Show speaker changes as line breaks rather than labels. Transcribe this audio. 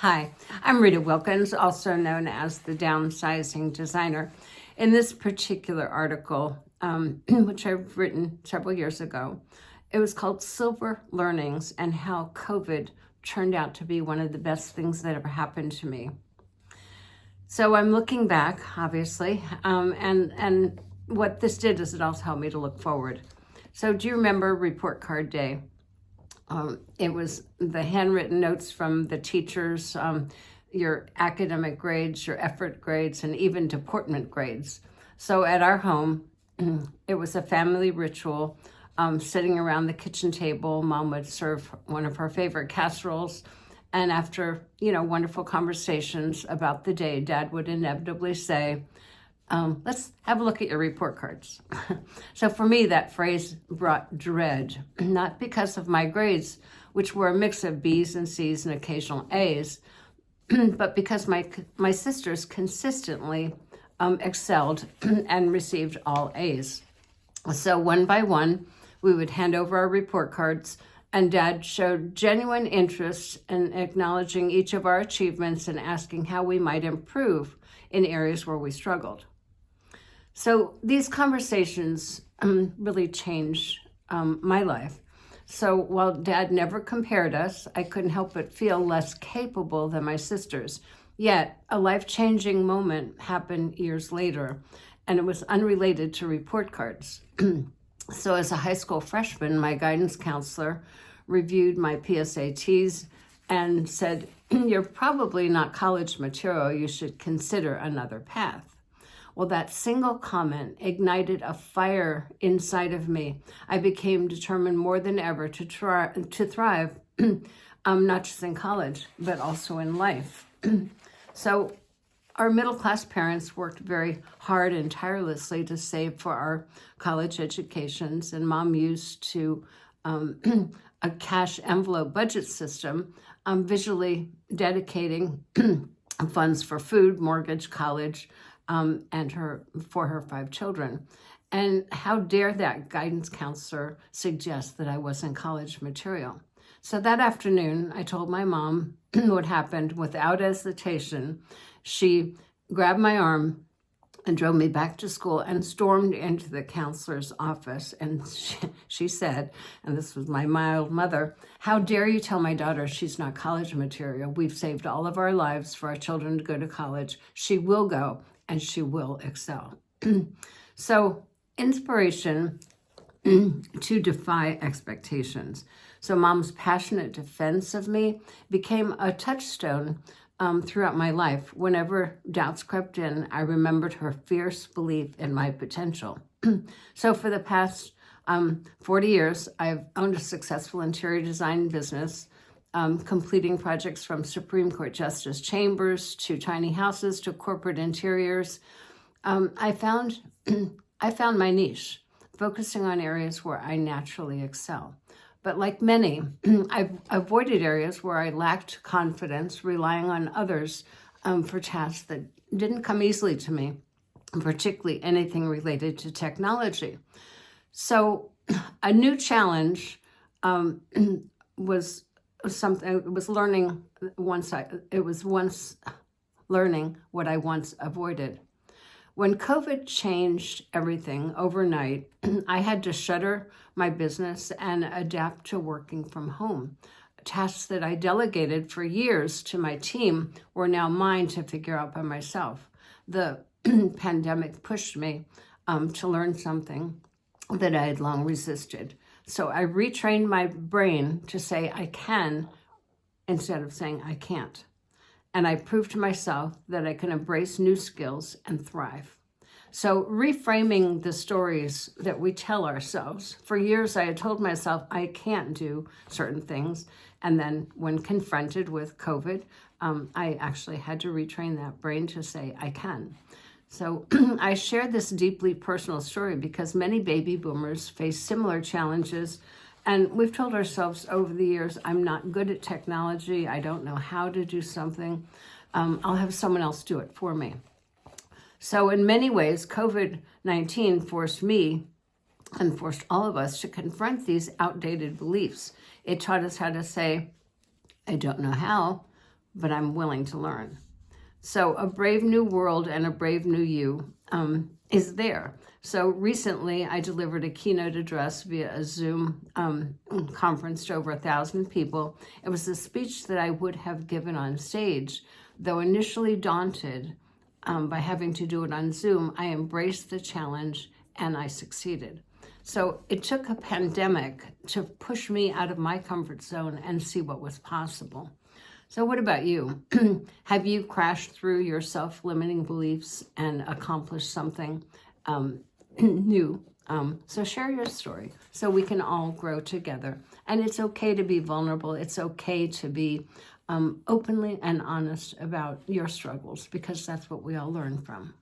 Hi, I'm Rita Wilkins, also known as the Downsizing Designer. In this particular article, which I've written several years ago, it was called Silver Learnings and How COVID Turned Out to be One of the Best Things That Ever Happened to Me. So I'm looking back, obviously, and what this did is it also helped me to look forward. So do you remember Report Card Day? It was the handwritten notes from the teachers, your academic grades, your effort grades, and even deportment grades. So at our home, it was a family ritual. Sitting around the kitchen table, Mom would serve one of her favorite casseroles. And after, wonderful conversations about the day, Dad would inevitably say, let's have a look at your report cards. So for me, that phrase brought dread, not because of my grades, which were a mix of B's and C's and occasional A's, but because my sisters consistently excelled and received all A's. So one by one, we would hand over our report cards, and Dad showed genuine interest in acknowledging each of our achievements and asking how we might improve in areas where we struggled. So these conversations really changed my life. So while Dad never compared us, I couldn't help but feel less capable than my sisters. Yet a life-changing moment happened years later, and it was unrelated to report cards. So as a high school freshman, my guidance counselor reviewed my PSATs and said, "You're probably not college material. You should consider another path." Well, that single comment ignited a fire inside of me. I became determined more than ever to thrive, not just in college, but also in life. So our middle-class parents worked very hard and tirelessly to save for our college educations, and Mom used to a cash envelope budget system, visually dedicating funds for food, mortgage, college, and for her 5 children. And how dare that guidance counselor suggest that I wasn't college material? So that afternoon, I told my mom what happened without hesitation. She grabbed my arm and drove me back to school and stormed into the counselor's office. And she said, and this was my mild mother, "How dare you tell my daughter she's not college material? We've saved all of our lives for our children to go to college. She will go and she will excel." So inspiration to defy expectations. So Mom's passionate defense of me became a touchstone throughout my life. Whenever doubts crept in, I remembered her fierce belief in my potential. So for the past 40 years, I've owned a successful interior design business, completing projects from Supreme Court Justice chambers to tiny houses to corporate interiors. I found my niche, focusing on areas where I naturally excel. But like many, I've avoided areas where I lacked confidence, relying on others for tasks that didn't come easily to me, particularly anything related to technology. So a new challenge was something. It was learning learning what I once avoided. When COVID changed everything overnight, I had to shutter my business and adapt to working from home. Tasks that I delegated for years to my team were now mine to figure out by myself. The pandemic pushed me to learn something that I had long resisted. So I retrained my brain to say I can instead of saying I can't. And I proved to myself that I can embrace new skills and thrive. So reframing the stories that we tell ourselves. For years, I had told myself I can't do certain things. And then when confronted with COVID, I actually had to retrain that brain to say I can. So I share this deeply personal story because many baby boomers face similar challenges. And we've told ourselves over the years, I'm not good at technology. I don't know how to do something. I'll have someone else do it for me. So in many ways, COVID-19 forced me and forced all of us to confront these outdated beliefs. It taught us how to say, I don't know how, but I'm willing to learn. So a brave new world and a brave new you is there. So recently I delivered a keynote address via a Zoom conference to over 1,000 people. It was a speech that I would have given on stage, though initially daunted by having to do it on Zoom. I embraced the challenge and I succeeded. So it took a pandemic to push me out of my comfort zone and see what was possible. So what about you? Have you crashed through your self-limiting beliefs and accomplished something new? So share your story so we can all grow together. And it's okay to be vulnerable. It's okay to be openly and honest about your struggles, because that's what we all learn from.